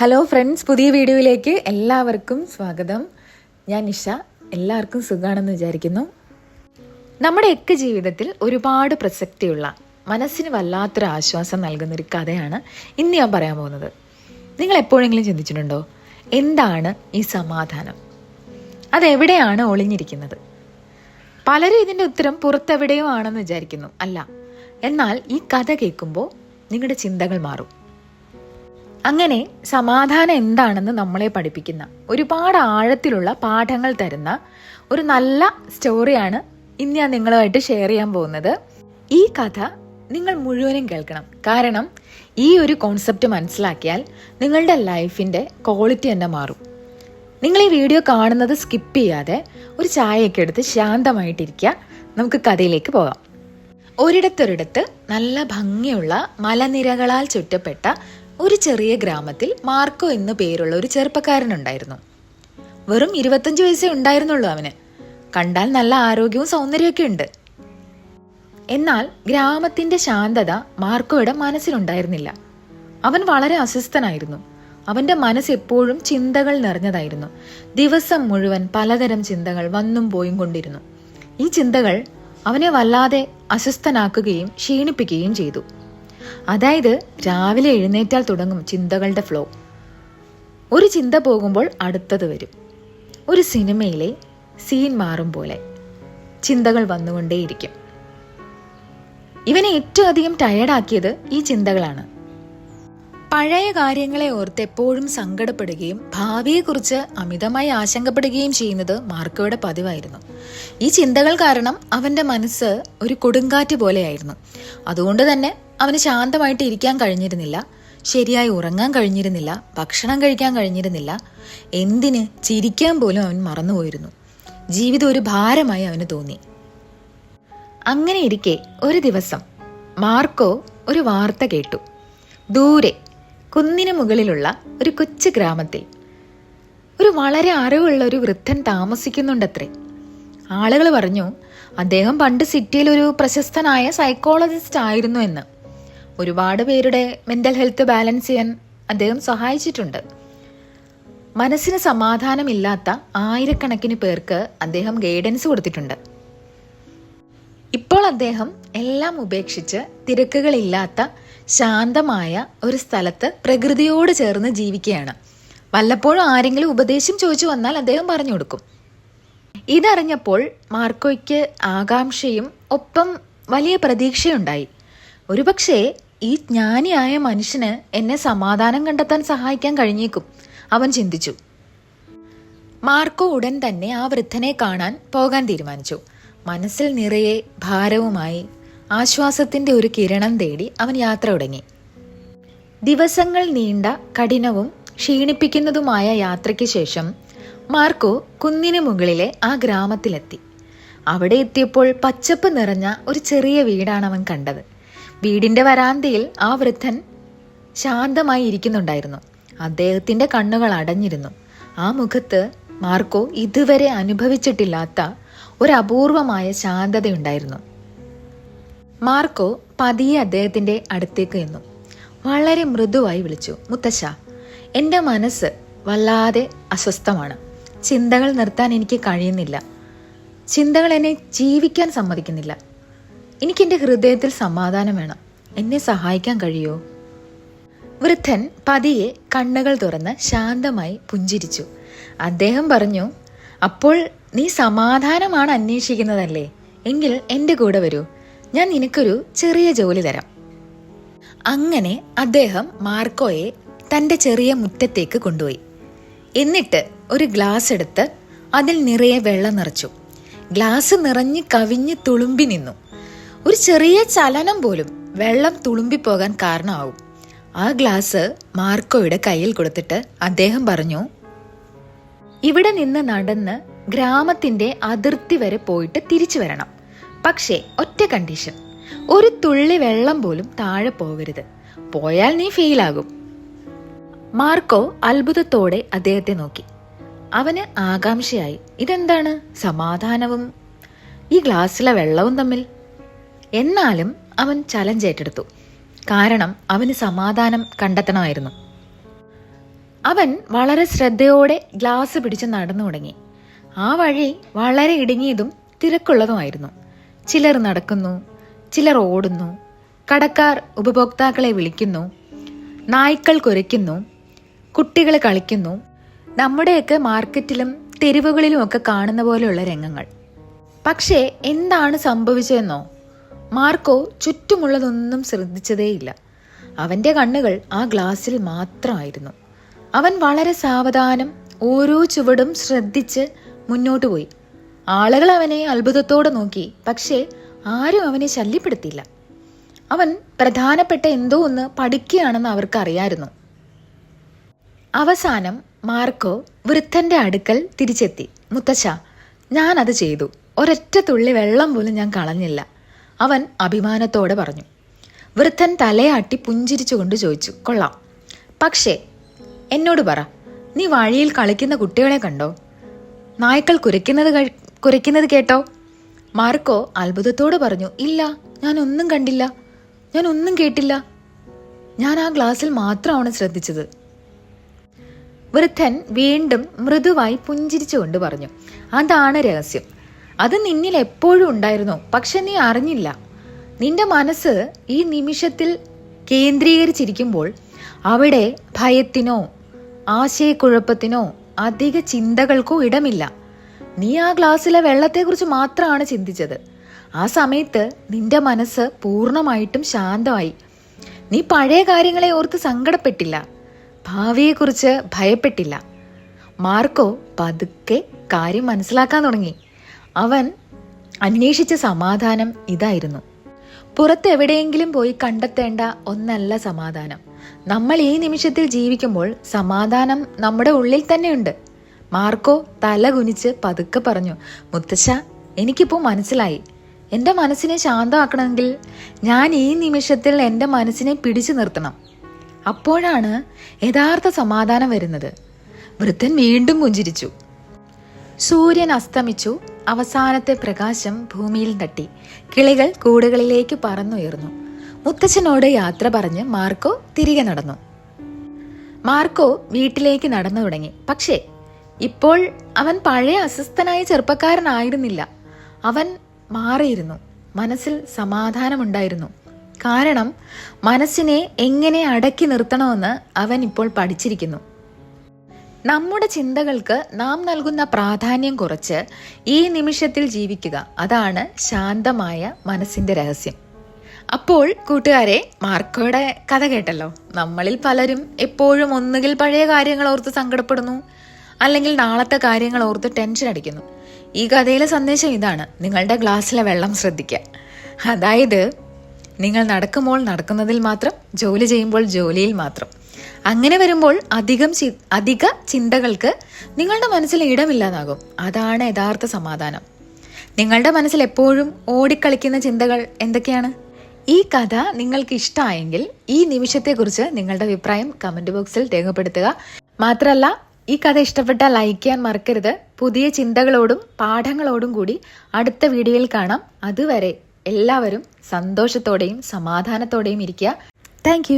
Hello friends, പുതിയ വീഡിയോയിലേക്ക് എല്ലാവർക്കും സ്വാഗതം. ഞാൻ നിഷ. എല്ലാവർക്കും സുഖമാണെന്ന് വിചാരിക്കുന്നു. നമ്മുടെയൊക്കെ ജീവിതത്തിൽ ഒരുപാട് പ്രസക്തിയുള്ള, മനസ്സിന് വല്ലാത്തൊരു ആശ്വാസം നൽകുന്നൊരു കഥയാണ് ഇന്ന് ഞാൻ പറയാൻ പോകുന്നത്. നിങ്ങൾ എപ്പോഴെങ്കിലും ചിന്തിച്ചിട്ടുണ്ടോ, എന്താണ് ഈ സമാധാനം? അതെവിടെയാണ് ഒളിഞ്ഞിരിക്കുന്നത്? പലരും ഇതിൻ്റെ ഉത്തരം പുറത്തെവിടെയോ ആണെന്ന് വിചാരിക്കുന്നു. അല്ല, എന്നാൽ ഈ കഥ കേൾക്കുമ്പോൾ നിങ്ങളുടെ ചിന്തകൾ മാറും. അങ്ങനെ സമാധാനം എന്താണെന്ന് നമ്മളെ പഠിപ്പിക്കുന്ന, ഒരുപാട് ആഴത്തിലുള്ള പാഠങ്ങൾ തരുന്ന ഒരു നല്ല സ്റ്റോറിയാണ് ഇന്ന് ഞാൻ നിങ്ങളുമായിട്ട് ഷെയർ ചെയ്യാൻ പോകുന്നത്. ഈ കഥ നിങ്ങൾ മുഴുവനും കേൾക്കണം. കാരണം ഈ ഒരു കോൺസെപ്റ്റ് മനസ്സിലാക്കിയാൽ നിങ്ങളുടെ ലൈഫിൻ്റെ ക്വാളിറ്റി തന്നെ മാറും. നിങ്ങൾ ഈ വീഡിയോ കാണുന്നത് സ്കിപ്പ് ചെയ്യാതെ ഒരു ചായയൊക്കെ എടുത്ത് ശാന്തമായിട്ടിരിക്കുക. നമുക്ക് കഥയിലേക്ക് പോകാം. ഒരിടത്തൊരിടത്ത് നല്ല ഭംഗിയുള്ള മലനിരകളാൽ ചുറ്റപ്പെട്ട ഒരു ചെറിയ ഗ്രാമത്തിൽ മാർക്കോ എന്നു പേരുള്ള ഒരു ചെറുപ്പക്കാരനുണ്ടായിരുന്നു. വെറും 25 വയസ്സേ ഉണ്ടായിരുന്നുള്ളൂ അവന്. കണ്ടാൽ നല്ല ആരോഗ്യവും സൗന്ദര്യമൊക്കെ ഉണ്ട്. എന്നാൽ ഗ്രാമത്തിന്റെ ശാന്തത മാർക്കോയുടെ മനസ്സിലുണ്ടായിരുന്നില്ല. അവൻ വളരെ അസ്വസ്ഥനായിരുന്നു. അവന്റെ മനസ്സ് എപ്പോഴും ചിന്തകൾ നിറഞ്ഞതായിരുന്നു. ദിവസം മുഴുവൻ പലതരം ചിന്തകൾ വന്നും പോയും കൊണ്ടിരുന്നു. ഈ ചിന്തകൾ അവനെ വല്ലാതെ അസ്വസ്ഥനാക്കുകയും ക്ഷീണിപ്പിക്കുകയും ചെയ്തു. അതായത്, രാവിലെ എഴുന്നേറ്റാൽ തുടങ്ങും ചിന്തകളുടെ ഫ്ലോ. ഒരു ചിന്ത പോകുമ്പോൾ അടുത്തത് വരും. ഒരു സിനിമയിലെ സീൻ മാറും പോലെ ചിന്തകൾ വന്നുകൊണ്ടേയിരിക്കും. ഇവനെ ഏറ്റവും അധികം ടയർഡാക്കിയത് ഈ ചിന്തകളാണ്. പഴയ കാര്യങ്ങളെ ഓർത്ത് എപ്പോഴും സങ്കടപ്പെടുകയും ഭാവിയെക്കുറിച്ച് അമിതമായി ആശങ്കപ്പെടുകയും ചെയ്യുന്നത് മാർക്കോയുടെ പതിവായിരുന്നു. ഈ ചിന്തകൾ കാരണം അവന്റെ മനസ്സ് ഒരു കൊടുങ്കാറ്റ് പോലെയായിരുന്നു. അതുകൊണ്ട് തന്നെ അവന് ശാന്തമായിട്ട് ഇരിക്കാൻ കഴിഞ്ഞിരുന്നില്ല, ശരിയായി ഉറങ്ങാൻ കഴിഞ്ഞിരുന്നില്ല, ഭക്ഷണം കഴിക്കാൻ കഴിഞ്ഞിരുന്നില്ല. എന്തിന് ചിരിക്കാൻ പോലും അവൻ മറന്നുപോയിരുന്നു. ജീവിതം ഒരു ഭാരമായി അവന് തോന്നി. അങ്ങനെ ഇരിക്കെ ഒരു ദിവസം മാർക്കോ ഒരു വാർത്ത കേട്ടു. ദൂരെ കുന്നിന് മുകളിലുള്ള ഒരു കൊച്ചു ഗ്രാമത്തിൽ ഒരു വളരെ അറിവുള്ള ഒരു വൃദ്ധൻ താമസിക്കുന്നുണ്ടത്രേ. ആളുകൾ പറഞ്ഞു, അദ്ദേഹം പണ്ട് സിറ്റിയിൽ ഒരു പ്രശസ്തനായ സൈക്കോളജിസ്റ്റ് ആയിരുന്നു എന്ന്. ഒരുപാട് പേരുടെ മെന്റൽ ഹെൽത്ത് ബാലൻസ് ചെയ്യാൻ അദ്ദേഹം സഹായിച്ചിട്ടുണ്ട്. മനസ്സിന് സമാധാനമില്ലാത്ത ആയിരക്കണക്കിന് പേർക്ക് അദ്ദേഹം ഗൈഡൻസ് കൊടുത്തിട്ടുണ്ട്. ഇപ്പോൾ അദ്ദേഹം എല്ലാം ഉപേക്ഷിച്ച് തിരക്കുകളില്ലാത്ത ശാന്തമായ ഒരു സ്ഥലത്ത് പ്രകൃതിയോട് ചേർന്ന് ജീവിക്കുകയാണ്. വല്ലപ്പോഴും ആരെങ്കിലും ഉപദേശം ചോദിച്ചു വന്നാൽ അദ്ദേഹം പറഞ്ഞു കൊടുക്കും. ഇതറിഞ്ഞപ്പോൾ മാർക്കോയ്ക്ക് ആകാംക്ഷയും ഒപ്പം വലിയ പ്രതീക്ഷയുണ്ടായി. ഒരുപക്ഷെ ഈ ജ്ഞാനിയായ മനുഷ്യന് എന്നെ സമാധാനം കണ്ടെത്താൻ സഹായിക്കാൻ കഴിഞ്ഞേക്കും, അവൻ ചിന്തിച്ചു. മാർക്കോ ഉടൻ തന്നെ ആ വൃദ്ധനെ കാണാൻ പോകാൻ തീരുമാനിച്ചു. മനസ്സിൽ നിറയെ ഭാരവുമായി ആശ്വാസത്തിന്റെ ഒരു കിരണം തേടി അവൻ യാത്ര തുടങ്ങി. ദിവസങ്ങൾ നീണ്ട കഠിനവും ക്ഷീണിപ്പിക്കുന്നതുമായ യാത്രയ്ക്ക് ശേഷം മാർക്കോ കുന്നിന് മുകളിലെ ആ ഗ്രാമത്തിലെത്തി. അവിടെ എത്തിയപ്പോൾ പച്ചപ്പ് നിറഞ്ഞ ഒരു ചെറിയ വീടാണ് അവൻ കണ്ടത്. വീടിന്റെ വരാന്തയിൽ ആ വൃദ്ധൻ ശാന്തമായി ഇരിക്കുന്നുണ്ടായിരുന്നു. അദ്ദേഹത്തിന്റെ കണ്ണുകൾ അടഞ്ഞിരുന്നു. ആ മുഖത്ത് മാർക്കോ ഇതുവരെ അനുഭവിച്ചിട്ടില്ലാത്ത ഒരു അപൂർവമായ ശാന്തതയുണ്ടായിരുന്നു. മാർക്കോ പതിയെ അദ്ദേഹത്തിന്റെ അടുത്തേക്ക് ചെന്നു. വളരെ മൃദുവായി വിളിച്ചു, മുത്തശ്ശ, എൻ്റെ മനസ്സ് വല്ലാതെ അസ്വസ്ഥമാണ്. ചിന്തകൾ നിർത്താൻ എനിക്ക് കഴിയുന്നില്ല. ചിന്തകൾ എന്നെ ജീവിക്കാൻ സമ്മതിക്കുന്നില്ല. എനിക്കെൻ്റെ ഹൃദയത്തിൽ സമാധാനം വേണം. എന്നെ സഹായിക്കാൻ കഴിയുമോ? വൃദ്ധൻ പതിയെ കണ്ണുകൾ തുറന്ന് ശാന്തമായി പുഞ്ചിരിച്ചു. അദ്ദേഹം പറഞ്ഞു, അപ്പോൾ നീ സമാധാനമാണ് അന്വേഷിക്കുന്നതല്ലേ? എങ്കിൽ എൻ്റെ കൂടെ വരൂ, ഞാൻ നിനക്കൊരു ചെറിയ ജോലി തരാം. അങ്ങനെ അദ്ദേഹം മാർക്കോയെ തൻ്റെ ചെറിയ മുറ്റത്തേക്ക് കൊണ്ടുപോയി. എന്നിട്ട് ഒരു ഗ്ലാസ് എടുത്ത് അതിൽ നിറയെ വെള്ളം നിറച്ചു. ഗ്ലാസ് നിറഞ്ഞ് കവിഞ്ഞ് തുളുമ്പി നിന്നു. ഒരു ചെറിയ ചലനം പോലും വെള്ളം തുളുമ്പിപ്പോകാൻ കാരണമാവും. ആ ഗ്ലാസ് മാർക്കോയുടെ കയ്യിൽ കൊടുത്തിട്ട് അദ്ദേഹം പറഞ്ഞു, ഇവിടെ നിന്ന് നടന്ന് ഗ്രാമത്തിന്റെ അതിർത്തി വരെ പോയിട്ട് തിരിച്ചു വരണം. പക്ഷേ ഒറ്റ കണ്ടീഷൻ, ഒരു തുള്ളി വെള്ളം പോലും താഴെ പോകരുത്. പോയാൽ നീ ഫെയിലാകും. മാർക്കോ അത്ഭുതത്തോടെ അദ്ദേഹത്തെ നോക്കി. അവന് ആകാംക്ഷയായി. ഇതെന്താണ് സമാധാനവും ഈ ഗ്ലാസ്സിലെ വെള്ളവും തമ്മിൽ? എന്നാലും അവൻ ചലഞ്ച് ഏറ്റെടുത്തു. കാരണം അവന് സമാധാനം കണ്ടെത്തണമായിരുന്നു. അവൻ വളരെ ശ്രദ്ധയോടെ ഗ്ലാസ് പിടിച്ച് നടന്നു തുടങ്ങി. ആ വഴി വളരെ ഇടുങ്ങിയതും തിരക്കുള്ളതുമായിരുന്നു. ചിലർ നടക്കുന്നു, ചിലർ ഓടുന്നു, കടക്കാർ ഉപഭോക്താക്കളെ വിളിക്കുന്നു, നായ്ക്കൾ കുരയ്ക്കുന്നു, കുട്ടികൾ കളിക്കുന്നു. നമ്മുടെയൊക്കെ മാർക്കറ്റിലും തെരുവുകളിലുമൊക്കെ കാണുന്ന പോലെയുള്ള രംഗങ്ങൾ. പക്ഷേ എന്താണ് സംഭവിച്ചതെന്നോ? മാർക്കോ ചുറ്റുമുള്ളതൊന്നും ശ്രദ്ധിച്ചതേയില്ല. അവൻ്റെ കണ്ണുകൾ ആ ഗ്ലാസ്സിൽ മാത്രമായിരുന്നു. അവൻ വളരെ സാവധാനം ഓരോ ചുവടും ശ്രദ്ധിച്ച് മുന്നോട്ട് പോയി. ആളുകൾ അവനെ അത്ഭുതത്തോടെ നോക്കി, പക്ഷേ ആരും അവനെ ശല്യപ്പെടുത്തിയില്ല. അവൻ പ്രധാനപ്പെട്ട എന്തോ ഒന്ന് പഠിക്കുകയാണെന്ന് അവർക്കറിയായിരുന്നു. അവസാനം മാർക്കോ വൃദ്ധന്റെ അടുക്കൽ തിരിച്ചെത്തി. മുത്തച്ഛ, ഞാനത് ചെയ്തു. ഒരൊറ്റ തുള്ളി വെള്ളം പോലും ഞാൻ കളഞ്ഞില്ല, അവൻ അഭിമാനത്തോടെ പറഞ്ഞു. വൃദ്ധൻ തലയാട്ടി പുഞ്ചിരിച്ചുകൊണ്ട് ചോദിച്ചു, കൊള്ളാം. പക്ഷേ എന്നോട് പറ, നീ വഴിയിൽ കളിക്കുന്ന കുട്ടികളെ കണ്ടോ? നായ്ക്കൾ കുരയ്ക്കുന്നത് കേട്ടോ? മാർക്കോ അത്ഭുതത്തോടെ പറഞ്ഞു, ഇല്ല, ഞാനൊന്നും കണ്ടില്ല, ഞാനൊന്നും കേട്ടില്ല. ഞാൻ ആ ഗ്ലാസ്സിൽ മാത്രമാണ് ശ്രദ്ധിച്ചത്. വൃദ്ധൻ വീണ്ടും മൃദുവായി പുഞ്ചിരിച്ചുകൊണ്ട് പറഞ്ഞു, അതാണ് രഹസ്യം. അത് നിന്നിൽ എപ്പോഴും ഉണ്ടായിരുന്നു, പക്ഷെ നീ അറിഞ്ഞില്ല. നിന്റെ മനസ്സ് ഈ നിമിഷത്തിൽ കേന്ദ്രീകരിച്ചിരിക്കുമ്പോൾ അവിടെ ഭയത്തിനോ ആശയക്കുഴപ്പത്തിനോ അധിക ചിന്തകൾക്കോ ഇടമില്ല. നീ ആ ഗ്ലാസ്സിലെ വെള്ളത്തെക്കുറിച്ച് മാത്രമാണ് ചിന്തിച്ചത്. ആ സമയത്ത് നിന്റെ മനസ്സ് പൂർണ്ണമായിട്ടും ശാന്തമായി. നീ പഴയ കാര്യങ്ങളെ ഓർത്ത് സങ്കടപ്പെട്ടില്ല, ഭാവിയെക്കുറിച്ച് ഭയപ്പെട്ടില്ല. മാർക്കോ പതുക്കെ കാര്യം മനസ്സിലാക്കാൻ തുടങ്ങി. അവൻ അന്വേഷിച്ച സമാധാനം ഇതായിരുന്നു. പുറത്തെവിടെയെങ്കിലും പോയി കണ്ടെത്തേണ്ട ഒന്നല്ല സമാധാനം. നമ്മൾ ഈ നിമിഷത്തിൽ ജീവിക്കുമ്പോൾ സമാധാനം നമ്മുടെ ഉള്ളിൽ തന്നെയുണ്ട്. മാർക്കോ തല കുനിച്ച് പതുക്കെ പറഞ്ഞു, മുത്തശ്ശ, എനിക്കിപ്പോൾ മനസ്സിലായി. എൻ്റെ മനസ്സിനെ ശാന്തമാക്കണമെങ്കിൽ ഞാൻ ഈ നിമിഷത്തിൽ എൻ്റെ മനസ്സിനെ പിടിച്ചു നിർത്തണം. അപ്പോഴാണ് യഥാർത്ഥ സമാധാനം വരുന്നത്. വൃദ്ധൻ വീണ്ടും പുഞ്ചിരിച്ചു. സൂര്യൻ അസ്തമിച്ചു. അവസാനത്തെ പ്രകാശം ഭൂമിയിൽ തട്ടി. കിളികൾ കൂടുകളിലേക്ക് പറന്നുയർന്നു. മുത്തച്ഛനോട് യാത്ര പറഞ്ഞ് മാർക്കോ തിരികെ നടന്നു. മാർക്കോ വീട്ടിലേക്ക് നടന്നു തുടങ്ങി. പക്ഷേ ഇപ്പോൾ അവൻ പഴയ അസ്വസ്ഥനായ ചെറുപ്പക്കാരനായിരുന്നില്ല. അവൻ മാറിയിരുന്നു. മനസ്സിൽ സമാധാനമുണ്ടായിരുന്നു. കാരണം മനസ്സിനെ എങ്ങനെ അടക്കി നിർത്തണമെന്ന് അവൻ ഇപ്പോൾ പഠിച്ചിരിക്കുന്നു. നമ്മുടെ ചിന്തകൾക്ക് നാം നൽകുന്ന പ്രാധാന്യം കുറച്ച് ഈ നിമിഷത്തിൽ ജീവിക്കുക, അതാണ് ശാന്തമായ മനസ്സിന്റെ രഹസ്യം. അപ്പോൾ കൂട്ടുകാരെ, മാർക്കോയുടെ കഥ കേട്ടല്ലോ. നമ്മളിൽ പലരും എപ്പോഴും ഒന്നുകിൽ പഴയ കാര്യങ്ങൾ ഓർത്ത് സങ്കടപ്പെടുന്നു, അല്ലെങ്കിൽ നാളത്തെ കാര്യങ്ങൾ ഓർത്ത് ടെൻഷൻ അടിക്കുന്നു. ഈ കഥയിലെ സന്ദേശം ഇതാണ്: നിങ്ങളുടെ ഗ്ലാസ്സിലെ വെള്ളം ശ്രദ്ധിക്കുക. അതായത് നിങ്ങൾ നടക്കുമ്പോൾ നടക്കുന്നതിൽ മാത്രം, ജോലി ചെയ്യുമ്പോൾ ജോലിയിൽ മാത്രം. അങ്ങനെ വരുമ്പോൾ അധിക ചിന്തകൾക്ക് നിങ്ങളുടെ മനസ്സിൽ ഇടമില്ലാതാകും. അതാണ് യഥാർത്ഥ സമാധാനം. നിങ്ങളുടെ മനസ്സിൽ എപ്പോഴും ഓടിക്കളിക്കുന്ന ചിന്തകൾ എന്തൊക്കെയാണ്? ഈ കഥ നിങ്ങൾക്ക് ഇഷ്ടമായെങ്കിൽ ഈ നിമിഷത്തെക്കുറിച്ച് നിങ്ങളുടെ അഭിപ്രായം കമന്റ് ബോക്സിൽ രേഖപ്പെടുത്തുക. മാത്രമല്ല, ഈ കഥ ഇഷ്ടപ്പെട്ടാൽ ലൈക്ക് ചെയ്യാൻ മറക്കരുത്. പുതിയ ചിന്തകളോടും പാഠങ്ങളോടും കൂടി അടുത്ത വീഡിയോയിൽ കാണാം. അതുവരെ എല്ലാവരും സന്തോഷത്തോടെയും സമാധാനത്തോടെയും ഇരിക്കുക. താങ്ക്